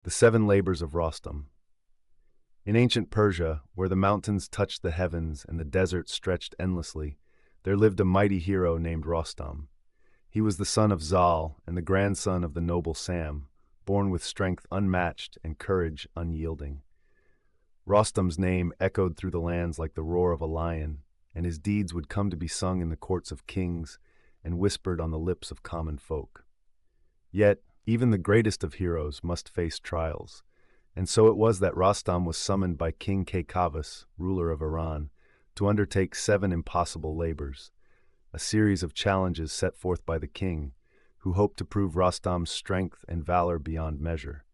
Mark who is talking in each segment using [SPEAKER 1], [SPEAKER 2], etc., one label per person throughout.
[SPEAKER 1] The Seven Labors of Rostam. In ancient Persia, where the mountains touched the heavens and the desert stretched endlessly, there lived a mighty hero named Rostam. He was the son of Zal and the grandson of the noble Sam, born with strength unmatched and courage unyielding. Rostam's name echoed through the lands like the roar of a lion, and his deeds would come to be sung in the courts of kings and whispered on the lips of common folk. Yet, even the greatest of heroes must face trials, and so it was that Rostam was summoned by King Kakavas, ruler of Iran, to undertake 7 impossible labors, a series of challenges set forth by the king, who hoped to prove Rostam's strength and valor beyond measure.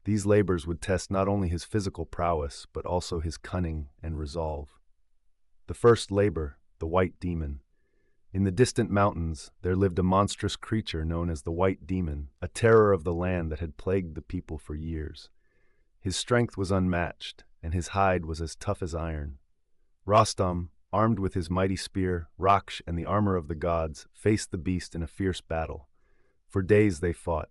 [SPEAKER 1] These labors would test not only his physical prowess, but also his cunning and resolve. The first labor, the White Demon. In the distant mountains, there lived a monstrous creature known as the White Demon, a terror of the land that had plagued the people for years. His strength was unmatched, and his hide was as tough as iron. Rostam, armed with his mighty spear, Raksh, and the armor of the gods, faced the beast in a fierce battle. For days they fought,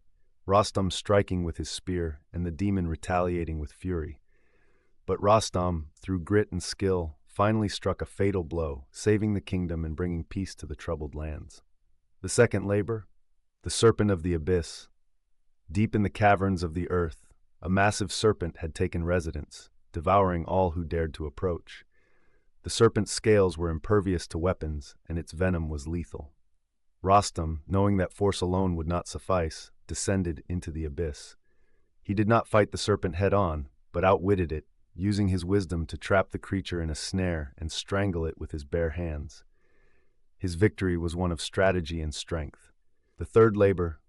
[SPEAKER 1] Rostam striking with his spear and the demon retaliating with fury. But Rostam, through grit and skill, finally struck a fatal blow, saving the kingdom and bringing peace to the troubled lands. The second labor, the serpent of the abyss. Deep in the caverns of the earth, a massive serpent had taken residence, devouring all who dared to approach. The serpent's scales were impervious to weapons, and its venom was lethal. Rostam, knowing that force alone would not suffice, descended into the abyss. He did not fight the serpent head-on, but outwitted it, using his wisdom to trap the creature in a snare and strangle it with his bare hands. His victory was one of strategy and strength. The third labor,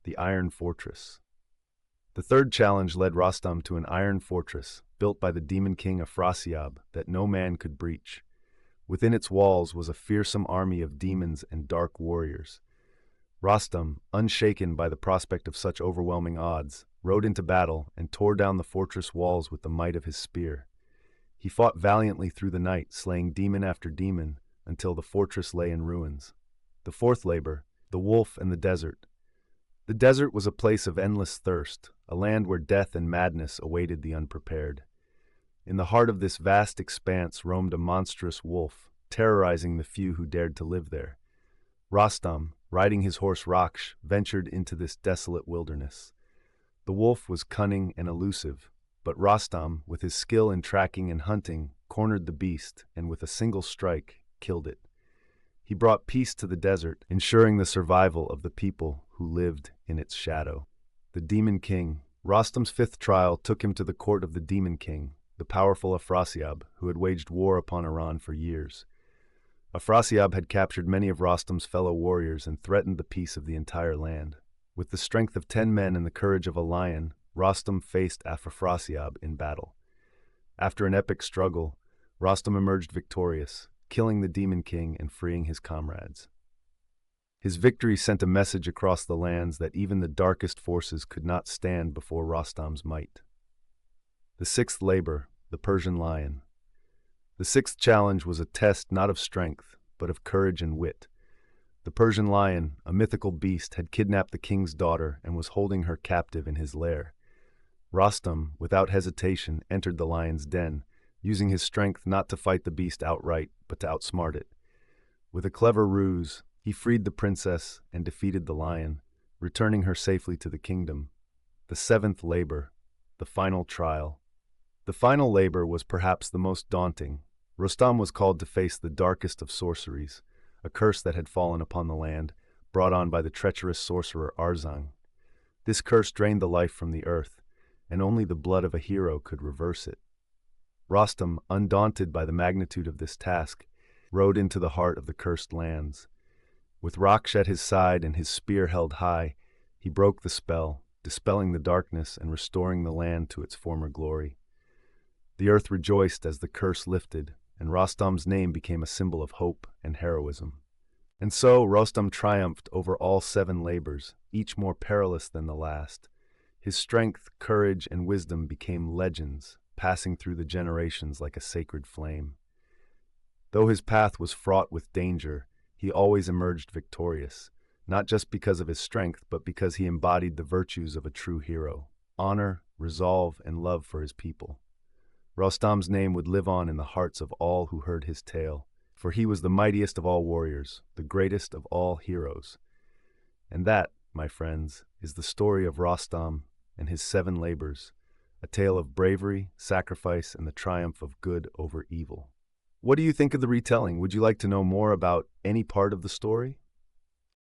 [SPEAKER 1] the Iron Fortress. The third challenge led Rostam to an iron fortress built by the demon king Afrasiab that no man could breach. Within its walls was a fearsome army of demons and dark warriors. Rostam, unshaken by the prospect of such overwhelming odds, rode into battle and tore down the fortress walls with the might of his spear. He fought valiantly through the night, slaying demon after demon, until the fortress lay in ruins. The fourth labor, the wolf and the desert. The desert was a place of endless thirst, a land where death and madness awaited the unprepared. In the heart of this vast expanse roamed a monstrous wolf, terrorizing the few who dared to live there. Rostam, riding his horse Raksh, ventured into this desolate wilderness. The wolf was cunning and elusive, but Rostam, with his skill in tracking and hunting, cornered the beast and with a single strike, killed it. He brought peace to the desert, ensuring the survival of the people who lived in its shadow. The Demon King. Rostam's fifth trial took him to the court of the Demon King, the powerful Afrasiab, who had waged war upon Iran for years. Afrasiab had captured many of Rostam's fellow warriors and threatened the peace of the entire land. With the strength of 10 men and the courage of a lion, Rostam faced Afrasiab in battle. After an epic struggle, Rostam emerged victorious, killing the Demon King and freeing his comrades. His victory sent a message across the lands that even the darkest forces could not stand before Rostam's might. The sixth labor, the Persian lion. The sixth challenge was a test not of strength, but of courage and wit. The Persian lion, a mythical beast, had kidnapped the king's daughter and was holding her captive in his lair. Rostam, without hesitation, entered the lion's den, using his strength not to fight the beast outright, but to outsmart it. With a clever ruse, he freed the princess and defeated the lion, returning her safely to the kingdom. The seventh labor, the final trial. The final labor was perhaps the most daunting. Rostam was called to face the darkest of sorceries, a curse that had fallen upon the land, brought on by the treacherous sorcerer Arzang. This curse drained the life from the earth, and only the blood of a hero could reverse it. Rostam, undaunted by the magnitude of this task, rode into the heart of the cursed lands. With Raksh at his side and his spear held high, he broke the spell, dispelling the darkness and restoring the land to its former glory. The earth rejoiced as the curse lifted, and Rostam's name became a symbol of hope and heroism. And so Rostam triumphed over all 7 labors, each more perilous than the last. His strength, courage, and wisdom became legends, passing through the generations like a sacred flame. Though his path was fraught with danger, he always emerged victorious, not just because of his strength, but because he embodied the virtues of a true hero: honor, resolve, and love for his people. Rostam's name would live on in the hearts of all who heard his tale, for he was the mightiest of all warriors, the greatest of all heroes. And that, my friends, is the story of Rostam and his 7 labors, a tale of bravery, sacrifice, and the triumph of good over evil. What do you think of the retelling? Would you like to know more about any part of the story?